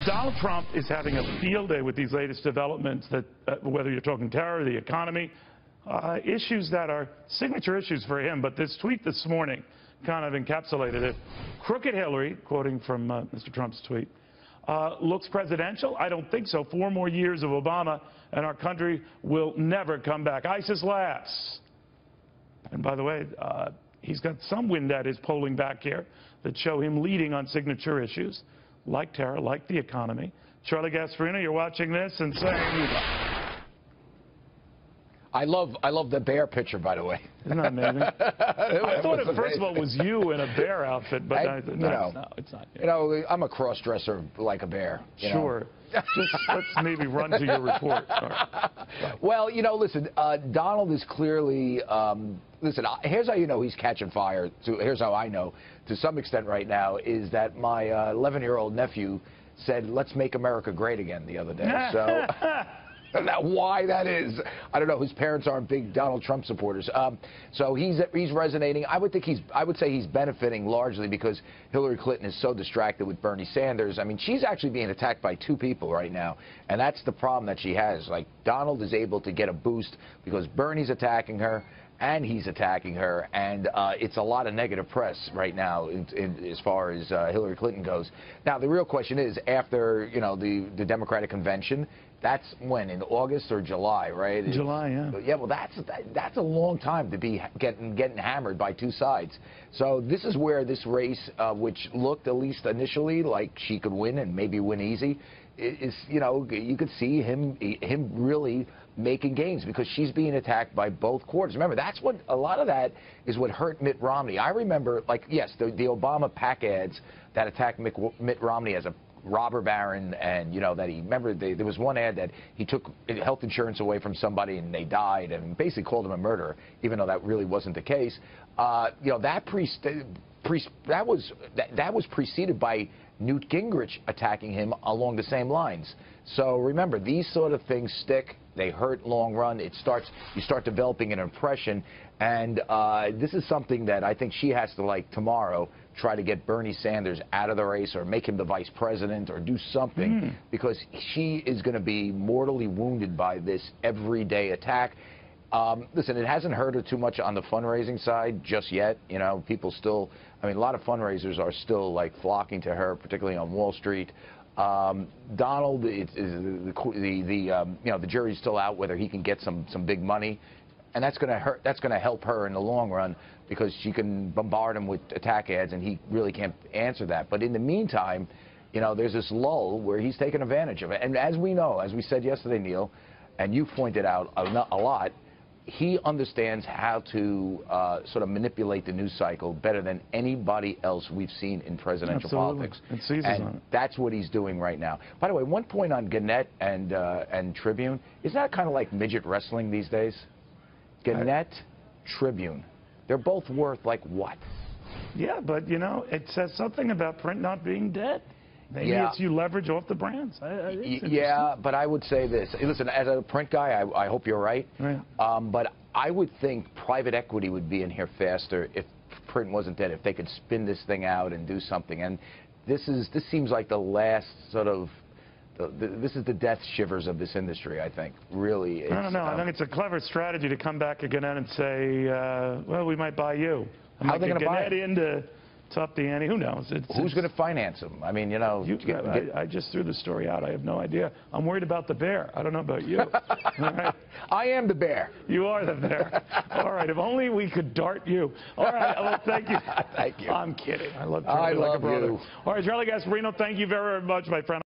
Donald Trump is having a field day with these latest developments that, whether you're talking terror, the economy, issues that are signature issues for him. But this tweet this morning kind of encapsulated it. Crooked Hillary, quoting from Mr. Trump's tweet, looks presidential? I don't think so. 4 more years of Obama and our country will never come back. ISIS laughs. And by the way, he's got some wind at his polling back here that show him leading on signature issues like terror, like the economy. Charlie Gasparino, you're watching this and saying, I love the bear picture, by the way. Isn't that amazing? I thought it, first of all, was you in a bear outfit, but no, it's not you. You know, I'm a cross-dresser like a bear. Sure. Just let's maybe run to your report. Right. Well, you know, listen, Donald is clearly, listen, here's how you know he's catching fire. Here's how I know, to some extent right now, is that my 11-year-old nephew said, "Let's make America great again" the other day. So. Why that is, I don't know. His parents aren't big Donald Trump supporters, so he's resonating. I would say he's benefiting largely because Hillary Clinton is so distracted with Bernie Sanders. I mean, she's actually being attacked by 2 people right now, and that's the problem that she has. Like, Donald is able to get a boost because Bernie's attacking her and he's attacking her, and it's a lot of negative press right now as far as Hillary Clinton goes. Now, the real question is, after, you know, the Democratic convention, that's when, in August or July, right? July, yeah. Yeah, well, that's a long time to be getting hammered by 2 sides. So this is where this race, which looked at least initially like she could win and maybe win easy, is, you know, you could see him really making gains because she's being attacked by both quarters. Remember, that's what a lot of that is what hurt Mitt Romney. I remember, like, yes, the Obama PAC ads that attacked Mitt Romney as a robber baron, and, you know, that there was one ad that he took health insurance away from somebody and they died, and basically called him a murderer, even though that really wasn't the case. You know, that was preceded by Newt Gingrich attacking him along the same lines. So remember, these sort of things stick. They hurt long run. You start developing an impression, and this is something that I think she has to, like, tomorrow, try to get Bernie Sanders out of the race or make him the vice president or do something, because she is going to be mortally wounded by this everyday attack. Listen, it hasn't hurt her too much on the fundraising side just yet. You know, people still, I mean, a lot of fundraisers are still, like, flocking to her, particularly on Wall Street. Donald, you know, the jury's still out whether he can get some big money, and that's going to hurt. That's going to help her in the long run because she can bombard him with attack ads, and he really can't answer that. But in the meantime, you know, there's this lull where he's taking advantage of it. And as we know, as we said yesterday, Neil, and you pointed out a lot, he understands how to sort of manipulate the news cycle better than anybody else we've seen in presidential politics. And that's what he's doing right now. By the way, one point on Gannett and Tribune, isn't that kind of like midget wrestling these days? Gannett, Tribune. They're both worth, like, what? Yeah, but, you know, it says something about print not being dead. Maybe it's you leverage off the brands. Yeah, but I would say this. Listen, as a print guy, I hope you're right. But I would think private equity would be in here faster if print wasn't dead, if they could spin this thing out and do something. And this seems like the last sort of, this is the death shivers of this industry, I think. Really. I don't know. I think it's a clever strategy to come back again and say, well, we might buy you. How are they going to buy it? In to top the ante. Who knows? Who's going to finance them? I mean, you know. I just threw the story out. I have no idea. I'm worried about the bear. I don't know about you. All right. I am the bear. You are the bear. All right. If only we could dart you. All right. Well, thank you. Thank you. I'm kidding. I love Charlie like a brother. You. All right, Charlie Gasparino, thank you very much, my friend.